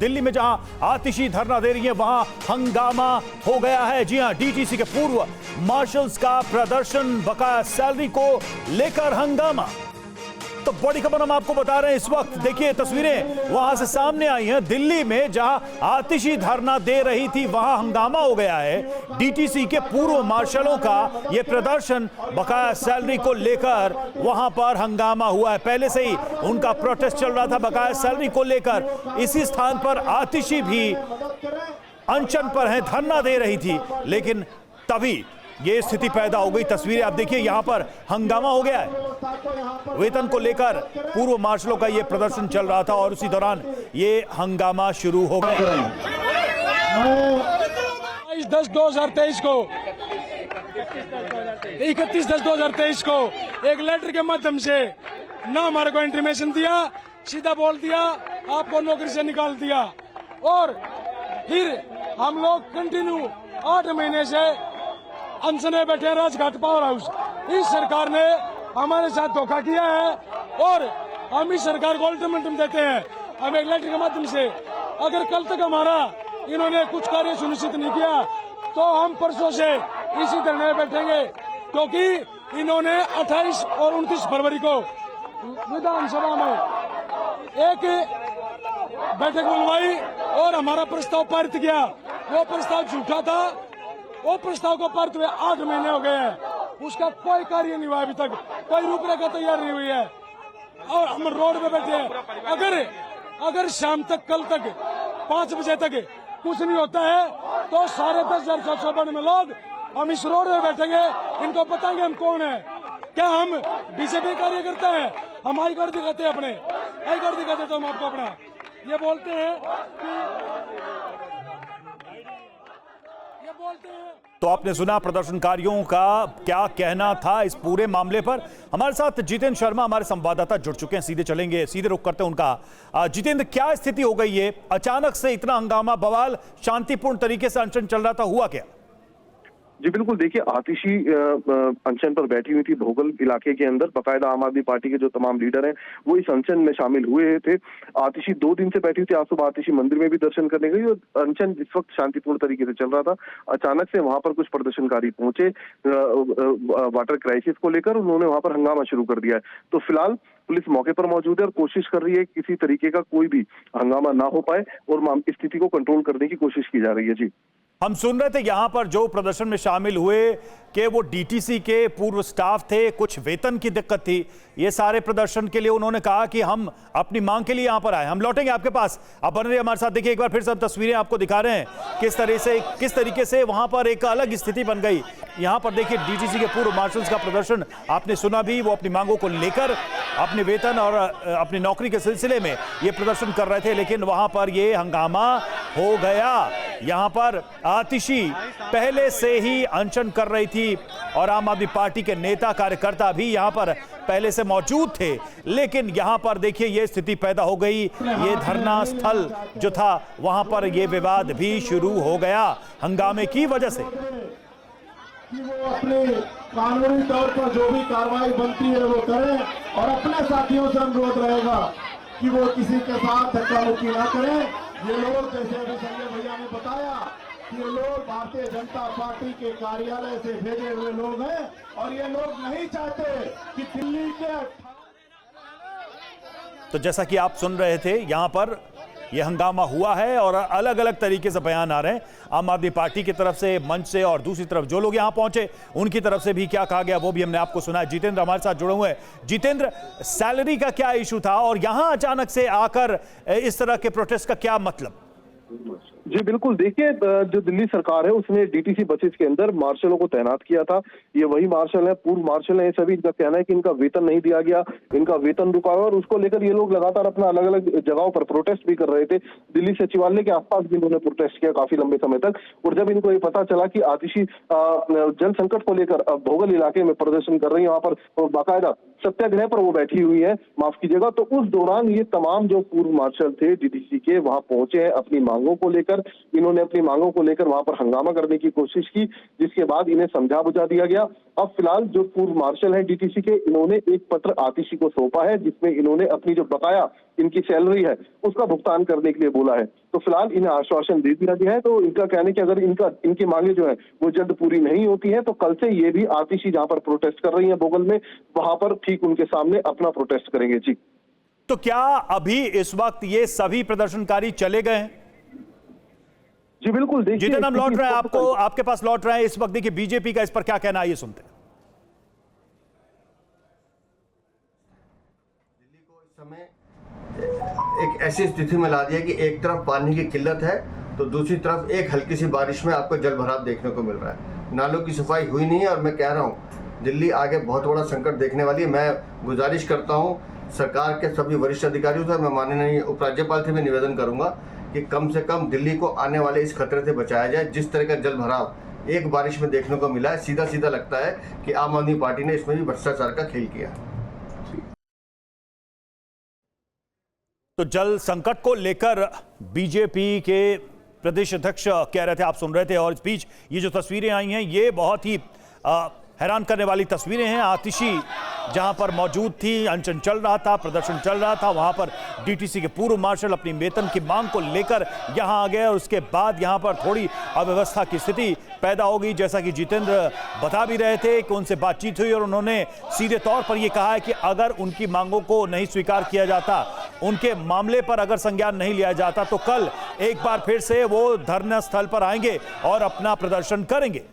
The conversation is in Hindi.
दिल्ली में जहां आतिशी धरना दे रही है वहां हंगामा हो गया है। जी हां, डीजीसी के पूर्व मार्शल्स का प्रदर्शन, बकाया सैलरी को लेकर हंगामा। तो बड़ी खबर हम आपको बता रहे हैं इस वक्त। देखिए तस्वीरें वहां से सामने आई हैं। दिल्ली में जहां आतिशी धरना दे रही थी वहां हंगामा हो गया है। डीटीसी के पूर्व मार्शलों का यह प्रदर्शन, बकाया सैलरी को लेकर वहां पर हंगामा हुआ है। पहले से ही उनका प्रोटेस्ट चल रहा था बकाया सैलरी को लेकर। इसी स्थान पर आतिशी भी अनशन पर है, धरना दे रही थी, लेकिन तभी ये स्थिति पैदा हो गई। तस्वीरें आप देखिए, यहां पर हंगामा हो गया है। वेतन को लेकर पूर्व मार्शलों का ये प्रदर्शन चल रहा था और उसी दौरान ये हंगामा शुरू हो गया। 10/10/2023 को 31/10/2023 को एक लेटर के माध्यम से ना हमारे को इंटीमेशन दिया, सीधा बोल दिया आपको नौकरी से निकाल दिया। और फिर हम लोग कंटिन्यू 8 महीने से अनशन में बैठे राजघाट पावर हाउस। इस सरकार ने हमारे साथ धोखा किया है और हम इस सरकार को अल्टीमेटम देते हैं, हम एक लेटर के माध्यम से, अगर कल तक हमारा इन्होंने कुछ कार्य सुनिश्चित नहीं किया तो हम परसों से इसी धरने में बैठेंगे। क्योंकि इन्होंने 28 और 29 फरवरी को विधानसभा में एक बैठक बुलवाई और हमारा प्रस्ताव पारित किया। वो प्रस्ताव झूठा था। वो प्रस्ताव को पारित हुए 8 महीने हो गए हैं, उसका कोई कार्य नहीं हुआ अभी तक, कोई रूपरेखा तैयार नहीं हुई है और हम रोड पे बैठे हैं। अगर शाम तक, कल तक 5 बजे तक कुछ नहीं होता है तो 10,500 लोग हम इस रोड में बैठेंगे, इनको बताएंगे हम कौन है। क्या हम बीजेपी कार्य करते हैं? हम आई कार्ड दिखाते हैं, अपने आई कार्ड दिखाते तो हम आपको अपना ये बोलते हैं तो आपने सुना प्रदर्शनकारियों का क्या कहना था इस पूरे मामले पर। हमारे साथ जितेंद्र शर्मा हमारे संवाददाता जुड़ चुके हैं, सीधे रुख करते हैं उनका। जितेंद्र, क्या स्थिति हो गई है? अचानक से इतना हंगामा, बवाल, शांतिपूर्ण तरीके से अनशन चल रहा था, हुआ क्या? जी बिल्कुल, देखिए आतिशी अनशन पर बैठी हुई थी भोगल इलाके के अंदर। बाकायदा आम आदमी पार्टी के जो तमाम लीडर हैं वो इस अनशन में शामिल हुए थे। आतिशी 2 दिन से बैठी हुई थी। आज सुबह आतिशी मंदिर में भी दर्शन करने गई और अनशन इस वक्त शांतिपूर्ण तरीके से चल रहा था। अचानक से वहां पर कुछ प्रदर्शनकारी पहुंचे वाटर क्राइसिस को लेकर, उन्होंने वहां पर हंगामा शुरू कर दिया है। तो फिलहाल पुलिस मौके पर मौजूद है और कोशिश कर रही है किसी तरीके का कोई भी हंगामा ना हो पाए और स्थिति को कंट्रोल करने की कोशिश की जा रही है। जी, हम सुन रहे थे यहां पर जो प्रदर्शन में शामिल हुए कि वो डीटीसी के पूर्व स्टाफ थे, कुछ वेतन की दिक्कत थी। ये सारे प्रदर्शन के लिए उन्होंने कहा कि हम अपनी मांग के लिए यहां पर आए। हम लौटेंगे आपके पास, आप बन रहे हमारे साथ। देखिए एक बार फिर सब तस्वीरें आपको दिखा रहे हैं किस तरीके से वहां पर एक अलग स्थिति बन गई। यहां पर देखिए डीटीसी के पूर्व मार्शल्स का प्रदर्शन आपने सुना भी, वो अपनी मांगों को लेकर अपने वेतन और अपनी नौकरी के सिलसिले में ये प्रदर्शन कर रहे थे, लेकिन वहां पर ये हंगामा हो गया। यहां पर आतिशी पहले से ही अनशन कर रही थी और आम आदमी पार्टी के नेता कार्यकर्ता भी यहां पर पहले से मौजूद थे, लेकिन यहां पर देखिए ये स्थिति पैदा हो गई। ये धरना स्थल जो था वहां पर ये विवाद भी शुरू हो गया हंगामे की वजह से। कि वो अपने कानूनी तौर पर जो भी कार्रवाई बनती है वो करें और अपने साथियों से अनुरोध रहेगा कि वो किसी के साथ धक्का मुक्की ना करें। ये लोग, जैसे अभी संजय भैया ने बताया, ये लोग भारतीय जनता पार्टी के कार्यालय से भेजे हुए लोग हैं और ये लोग नहीं चाहते कि दिल्ली के। तो जैसा कि आप सुन रहे थे, यहां पर यह हंगामा हुआ है और अलग अलग तरीके से बयान आ रहे हैं आम आदमी पार्टी की तरफ से, मंच से, और दूसरी तरफ जो लोग यहां पहुंचे उनकी तरफ से भी क्या कहा गया वो भी हमने आपको सुना है। जितेंद्र हमारे साथ जुड़े हुए हैं। जितेंद्र, सैलरी का क्या इशू था और यहां अचानक से आकर इस तरह के प्रोटेस्ट का क्या मतलब? जी बिल्कुल, देखिए जो दिल्ली सरकार है उसने डीटीसी बसेस के अंदर मार्शलों को तैनात किया था। ये वही मार्शल है, पूर्व मार्शल है। सभी इनका कहना है कि इनका वेतन नहीं दिया गया, इनका वेतन रुका हुआ और उसको लेकर ये लोग लगातार अपना अलग अलग जगहों पर प्रोटेस्ट भी कर रहे थे। दिल्ली सचिवालय के आसपास भी इन्होंने प्रोटेस्ट किया काफी लंबे समय तक। और जब इनको ये पता चला कि आतिशी जल संकट को लेकर भोगल इलाके में प्रदर्शन कर रही है, वहां पर बाकायदा सत्याग्रह पर वो बैठी हुई है, माफ कीजिएगा। तो उस दौरान ये तमाम जो पूर्व मार्शल थे डीटीसी के वहां पहुंचे हैं अपनी मांगों को लेकर। इन्होंने अपनी मांगों को लेकर वहां पर हंगामा करने की कोशिश की, जिसके बाद इन्हें समझा बुझा दिया गया। अब फिलहाल जो पूर्व मार्शल है डीटीसी के, इन्होंने एक पत्र आतिशी को सौंपा है, जिसमें इन्होंने अपनी जो बकाया इनकी सैलरी है उसका भुगतान करने के लिए बोला है। तो फिलहाल इन्हें आश्वासन दे दिया गया है। तो इनका कहना है कि अगर इनकी मांगे जो है वो जल्द पूरी नहीं होती है तो कल से ये भी आतिशी जहां पर प्रोटेस्ट कर रही है भोगल में, वहां पर ठीक उनके सामने अपना प्रोटेस्ट करेंगे। जी, तो क्या अभी इस वक्त ये सभी प्रदर्शनकारी चले गए हैं? जी बिल्कुल। देखिए, जितने हम लौट रहे हैं आपको, आपके पास लौट रहे हैं इस वक्त, देखिए बीजेपी का इस पर क्या कहना है, ये सुनते हैं। दिल्ली को इस समय एक ऐसी स्थिति में ला दिया कि एक तरफ पानी की किल्लत है तो दूसरी तरफ एक हल्की सी बारिश में आपको जल भराव देखने को मिल रहा है। नालों की सफाई हुई नहीं है और मैं कह रहा हूँ दिल्ली आगे बहुत बड़ा संकट देखने वाली है। मैं गुजारिश करता हूँ सरकार के सभी वरिष्ठ अधिकारियों से, मैं माननीय उपराज्यपाल से भी निवेदन करूंगा कि कम से कम दिल्ली को आने वाले इस खतरे से बचाया जाए। जिस तरह का जल भराव एक बारिश में देखने को मिला है, सीधा सीधा लगता है कि आम आदमी पार्टी ने इसमें भी भ्रष्टाचार का खेल किया। तो जल संकट को लेकर बीजेपी के प्रदेश अध्यक्ष कह रहे थे, आप सुन रहे थे। और इस बीच ये जो तस्वीरें आई हैं ये बहुत ही हैरान करने वाली तस्वीरें हैं। आतिशी जहां पर मौजूद थी, अनशन चल रहा था, प्रदर्शन चल रहा था, वहां पर डीटीसी के पूर्व मार्शल अपनी वेतन की मांग को लेकर यहां आ गए और उसके बाद यहां पर थोड़ी अव्यवस्था की स्थिति पैदा हो गई। जैसा कि जितेंद्र बता भी रहे थे कि उनसे बातचीत हुई और उन्होंने सीधे तौर पर यह कहा है कि अगर उनकी मांगों को नहीं स्वीकार किया जाता, उनके मामले पर अगर संज्ञान नहीं लिया जाता तो कल एक बार फिर से वो धरना स्थल पर आएंगे और अपना प्रदर्शन करेंगे।